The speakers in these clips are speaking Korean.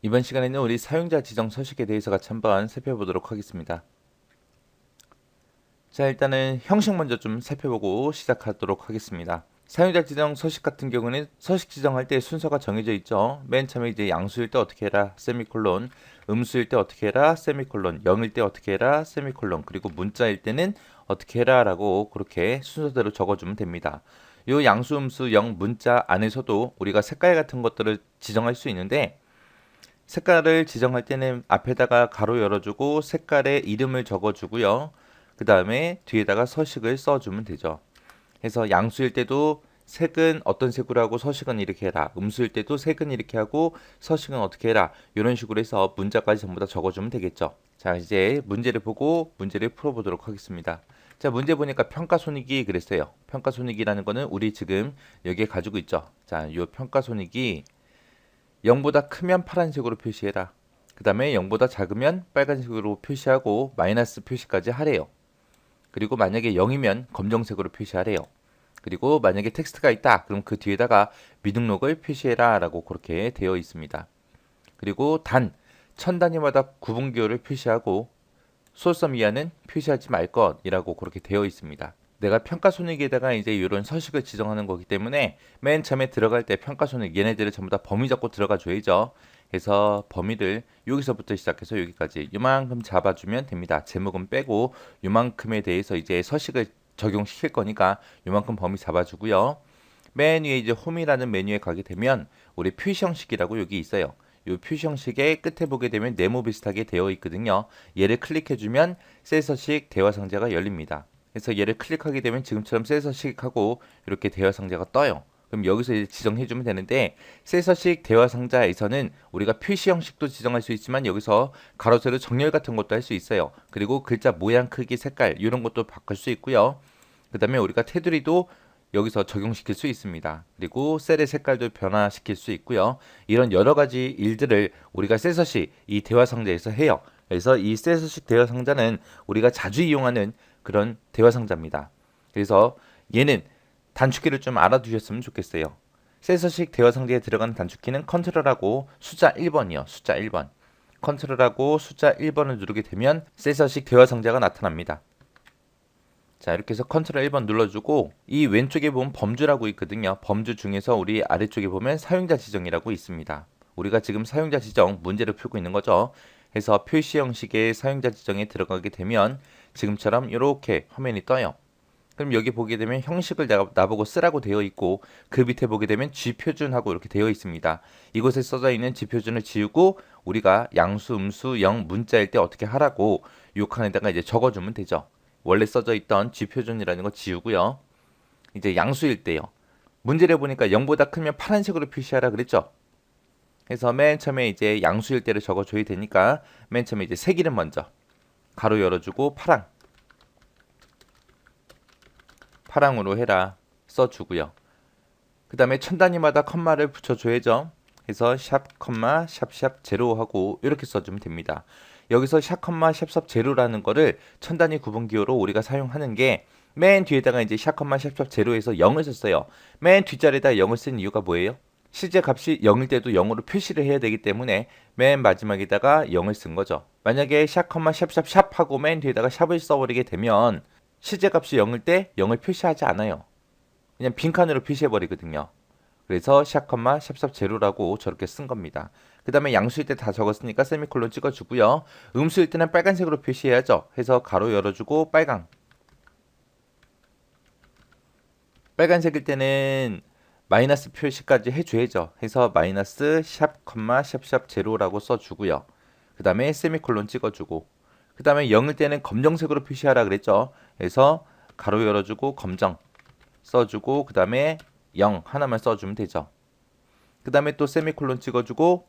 이번 시간에는 우리 사용자 지정 서식에 대해서 같이 한번 살펴보도록 하겠습니다. 자, 일단은 형식 먼저 좀 살펴보고 시작하도록 하겠습니다. 사용자 지정 서식 같은 경우는 서식 지정할 때 순서가 정해져 있죠. 맨 처음에 이제 양수일 때 어떻게 해라, 세미콜론, 음수일 때 어떻게 해라, 세미콜론, 0일 때 어떻게 해라, 세미콜론, 그리고 문자일 때는 어떻게 해라 라고 그렇게 순서대로 적어주면 됩니다. 요 양수, 음수, 0, 문자 안에서도 우리가 색깔 같은 것들을 지정할 수 있는데 색깔을 지정할 때는 앞에다가 가로 열어주고 색깔의 이름을 적어주고요. 그 다음에 뒤에다가 서식을 써주면 되죠. 그래서 양수일 때도 색은 어떤 색으로 하고 서식은 이렇게 해라. 음수일 때도 색은 이렇게 하고 서식은 어떻게 해라. 이런 식으로 해서 문자까지 전부 다 적어주면 되겠죠. 자, 이제 문제를 보고 문제를 풀어보도록 하겠습니다. 자, 문제 보니까 평가손익이 그랬어요. 평가손익이라는 거는 우리 지금 여기에 가지고 있죠. 자, 이 평가손익이 0보다 크면 파란색으로 표시해라. 그 다음에 0보다 작으면 빨간색으로 표시하고 마이너스 표시까지 하래요. 그리고 만약에 0이면 검정색으로 표시하래요. 그리고 만약에 텍스트가 있다. 그럼 그 뒤에다가 미등록을 표시해라 라고 그렇게 되어 있습니다. 그리고 천 단위마다 구분기호를 표시하고 소수점 이하는 표시하지 말 것이라고 그렇게 되어 있습니다. 내가 평가손익에다가 이제 이런 서식을 지정하는 거기 때문에 맨 처음에 들어갈 때 평가손익 얘네들을 전부 다 범위 잡고 들어가 줘야죠. 그래서 범위를 여기서부터 시작해서 여기까지 요만큼 잡아주면 됩니다. 제목은 빼고 요만큼에 대해서 이제 서식을 적용시킬 거니까 요만큼 범위 잡아주고요. 맨 위에 이제 홈이라는 메뉴에 가게 되면 우리 표시 형식이라고 여기 있어요. 이 표시 형식의 끝에 보게 되면 네모 비슷하게 되어 있거든요. 얘를 클릭해주면 셀 서식 대화 상자가 열립니다. 그래서 얘를 클릭하게 되면 지금처럼 셀 서식하고 이렇게 대화 상자가 떠요. 그럼 여기서 이제 지정해주면 되는데 셀 서식 대화 상자에서는 우리가 표시 형식도 지정할 수 있지만 여기서 가로 세로 정렬 같은 것도 할 수 있어요. 그리고 글자 모양, 크기, 색깔 이런 것도 바꿀 수 있고요. 그 다음에 우리가 테두리도 여기서 적용시킬 수 있습니다. 그리고 셀의 색깔도 변화시킬 수 있고요. 이런 여러 가지 일들을 우리가 셀서식 이 대화 상자에서 해요. 그래서 이 셀서식 대화 상자는 우리가 자주 이용하는 그런 대화 상자입니다. 그래서 얘는 단축키를 좀 알아두셨으면 좋겠어요. 셀서식 대화 상자에 들어가는 단축키는 컨트롤하고 숫자 1번이요. 숫자 1번. 컨트롤하고 숫자 1번을 누르게 되면 셀서식 대화 상자가 나타납니다. 자, 이렇게 해서 컨트롤 1번 눌러주고 이 왼쪽에 보면 범주라고 있거든요. 범주 중에서 우리 아래쪽에 보면 사용자 지정이라고 있습니다. 우리가 지금 사용자 지정 문제를 풀고 있는 거죠. 해서 표시 형식의 사용자 지정에 들어가게 되면 지금처럼 이렇게 화면이 떠요. 그럼 여기 보게 되면 형식을 나보고 쓰라고 되어 있고 그 밑에 보게 되면 G표준하고 이렇게 되어 있습니다. 이곳에 써져 있는 G표준을 지우고 우리가 양수, 음수, 0 문자일 때 어떻게 하라고 이 칸에다가 이제 적어주면 되죠. 원래 써져 있던 G표준이라는 거 지우고요. 이제 양수일 때요. 문제를 보니까 0보다 크면 파란색으로 표시하라 그랬죠. 그래서 맨 처음에 이제 양수일 때를 적어줘야 되니까 맨 처음에 이제 색 이름 먼저 가로 열어주고 파랑으로 해라 써주고요. 그 다음에 천 단위마다 컴마를 붙여줘야죠. 그래서 샵 컴마 샵샵 제로 하고 이렇게 써주면 됩니다. 여기서 샵 컴마 샵샵 제로라는 거를 천 단위 구분기호로 우리가 사용하는 게 맨 뒤에다가 이제 샵 컴마 샵샵 제로에서 0을 썼어요. 맨 뒷자리에다 0을 쓴 이유가 뭐예요? 실제 값이 0일 때도 0으로 표시를 해야 되기 때문에 맨 마지막에다가 0을 쓴 거죠. 만약에 샵 컴마 샵샵 샵 하고 맨 뒤에다가 샵을 써버리게 되면 실제 값이 0일 때 0을 표시하지 않아요. 그냥 빈칸으로 표시해 버리거든요. 그래서 샵 컴마 샵샵 제로라고 저렇게 쓴 겁니다. 그 다음에 양수일 때 다 적었으니까 세미콜론 찍어주고요. 음수일 때는 빨간색으로 표시해야죠. 해서 가로 열어주고 빨간색일 때는 마이너스 표시까지 해줘야죠. 해서 마이너스 샵 컴마 샵샵 제로라고 써주고요. 그 다음에 세미콜론 찍어주고 그 다음에 0일 때는 검정색으로 표시하라 그랬죠. 그래서 가로 열어주고 검정 써주고 그 다음에 0 하나만 써주면 되죠. 그 다음에 또 세미콜론 찍어주고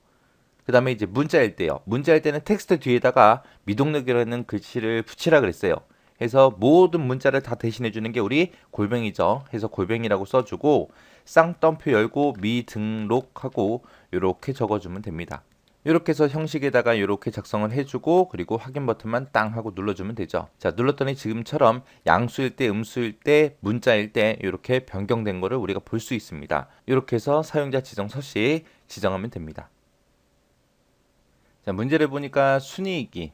그 다음에 이제 문자일 때요. 문자일 때는 텍스트 뒤에다가 미동력이라는 글씨를 붙이라 그랬어요. 해서 모든 문자를 다 대신해 주는 게 우리 골뱅이죠. 해서 골뱅이라고 써주고 쌍따옴표 열고 미등록하고 이렇게 적어주면 됩니다. 이렇게 해서 형식에다가 이렇게 작성을 해주고 그리고 확인 버튼만 땅 하고 눌러주면 되죠. 자, 눌렀더니 지금처럼 양수일 때, 음수일 때, 문자일 때 이렇게 변경된 거를 우리가 볼 수 있습니다. 이렇게 해서 사용자 지정 서식 지정하면 됩니다. 자, 문제를 보니까 순이익이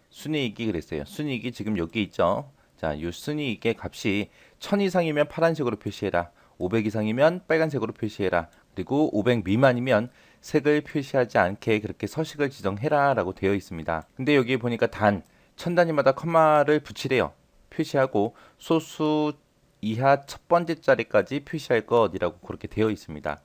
그랬어요. 순이익이 지금 여기 있죠. 자, 이 순이익의 값이 1000 이상이면 파란색으로 표시해라. 500 이상이면 빨간색으로 표시해라. 그리고 500 미만이면 색을 표시하지 않게 그렇게 서식을 지정해라 라고 되어 있습니다. 근데 여기 보니까 단 1000단위마다 컴마를 붙이래요. 표시하고 소수 이하 첫 번째 자리까지 표시할 것이라고 그렇게 되어 있습니다.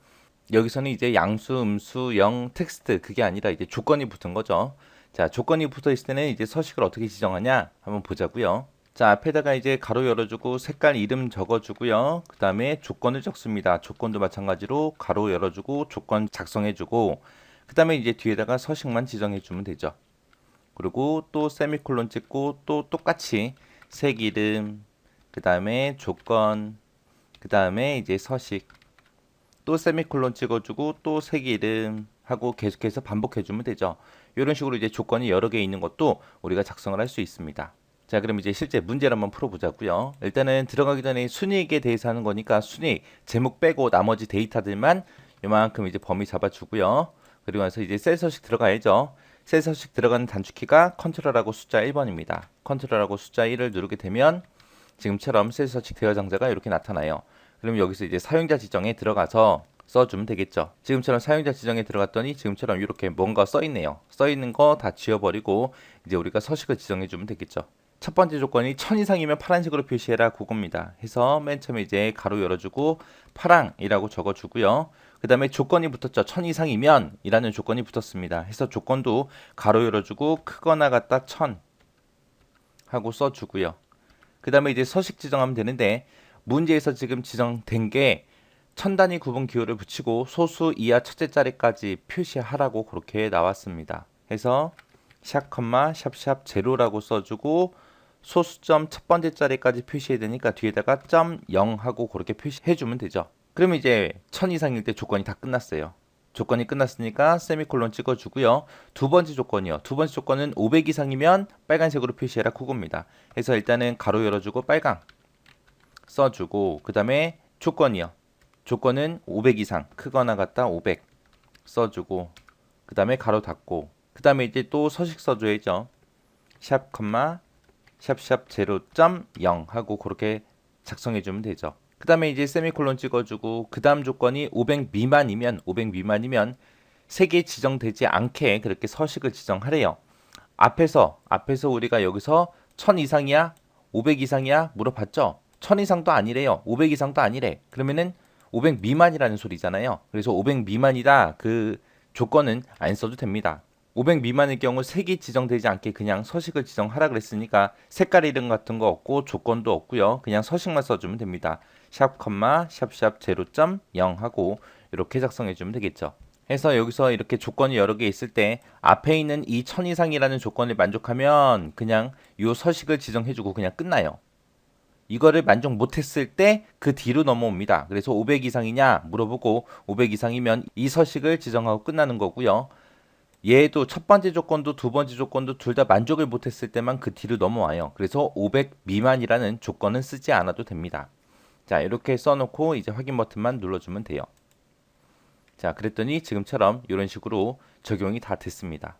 여기서는 이제 양수, 음수, 영, 텍스트 그게 아니라 이제 조건이 붙은 거죠. 자, 조건이 붙어 있을 때는 이제 서식을 어떻게 지정하냐 한번 보자고요. 자, 앞에다가 이제 가로 열어주고 색깔 이름 적어주고요. 그 다음에 조건을 적습니다. 조건도 마찬가지로 가로 열어주고 조건 작성해주고 그 다음에 이제 뒤에다가 서식만 지정해주면 되죠. 그리고 또 세미콜론 찍고 또 똑같이 색 이름, 그 다음에 조건, 그 다음에 이제 서식, 또 세미콜론 찍어주고 또 색 이름 하고 계속해서 반복해주면 되죠. 이런 식으로 이제 조건이 여러 개 있는 것도 우리가 작성을 할 수 있습니다. 자, 그럼 이제 실제 문제를 한번 풀어보자고요. 일단은 들어가기 전에 순이익에 대해서 하는 거니까 순이익 제목 빼고 나머지 데이터들만 요만큼 이제 범위 잡아주고요. 그리고 나서 이제 셀 서식 들어가야죠. 셀 서식 들어가는 단축키가 컨트롤하고 숫자 1번입니다. 컨트롤하고 숫자 1을 누르게 되면 지금처럼 셀 서식 대여 장자가 이렇게 나타나요. 그럼 여기서 이제 사용자 지정에 들어가서 써주면 되겠죠. 지금처럼 사용자 지정에 들어갔더니 지금처럼 이렇게 뭔가 써있네요. 써있는 거 다 지워버리고 이제 우리가 서식을 지정해주면 되겠죠. 첫 번째 조건이 1000 이상이면 파란색으로 표시해라 그겁니다. 해서 맨 처음에 이제 가로 열어주고 파랑이라고 적어주고요. 그 다음에 조건이 붙었죠. 1000 이상이면 이라는 조건이 붙었습니다. 해서 조건도 가로 열어주고 크거나 같다 1000 하고 써주고요. 그 다음에 이제 서식 지정하면 되는데 문제에서 지금 지정된 게 1000단위 구분 기호를 붙이고 소수 이하 첫째 자리까지 표시하라고 그렇게 나왔습니다. 해서 샵 컴마 샵샵 제로라고 써주고 소수점 첫 번째 자리까지 표시해야 되니까 뒤에다가 점 0 하고 그렇게 표시해주면 되죠. 그러면 이제 1000 이상일 때 조건이 다 끝났어요. 조건이 끝났으니까 세미콜론 찍어주고요. 두 번째 조건이요. 두 번째 조건은 500 이상이면 빨간색으로 표시해라 그겁니다. 해서 일단은 가로 열어주고 빨강 써주고 그 다음에 조건이요. 조건은 500 이상 크거나 같다 500 써주고 그 다음에 가로 닫고 그 다음에 이제 또 서식 써줘야죠. 샵 컴마 샵샵 0.0 하고 그렇게 작성해주면 되죠. 그 다음에 이제 세미콜론 찍어주고 그 다음 조건이 500 미만이면 3개 지정되지 않게 그렇게 서식을 지정하래요. 앞에서 우리가 여기서 1000 이상이야? 500 이상이야? 물어봤죠? 1000 이상도 아니래요. 500 이상도 아니래. 그러면은 500 미만이라는 소리잖아요. 그래서 500 미만이다 그 조건은 안 써도 됩니다. 500 미만의 경우 색이 지정되지 않게 그냥 서식을 지정하라 그랬으니까 색깔 이름 같은 거 없고 조건도 없고요. 그냥 서식만 써주면 됩니다. 샵 컴마 샵샵 0.0 하고 이렇게 작성해 주면 되겠죠. 해서 여기서 이렇게 조건이 여러 개 있을 때 앞에 있는 이 1000 이상이라는 조건을 만족하면 그냥 이 서식을 지정해주고 그냥 끝나요. 이거를 만족 못했을 때 그 뒤로 넘어옵니다. 그래서 500 이상이냐 물어보고 500 이상이면 이 서식을 지정하고 끝나는 거고요. 얘도 첫 번째 조건도 두 번째 조건도 둘 다 만족을 못했을 때만 그 뒤로 넘어와요. 그래서 500 미만이라는 조건은 쓰지 않아도 됩니다. 자, 이렇게 써놓고 이제 확인 버튼만 눌러주면 돼요. 자, 그랬더니 지금처럼 이런 식으로 적용이 다 됐습니다.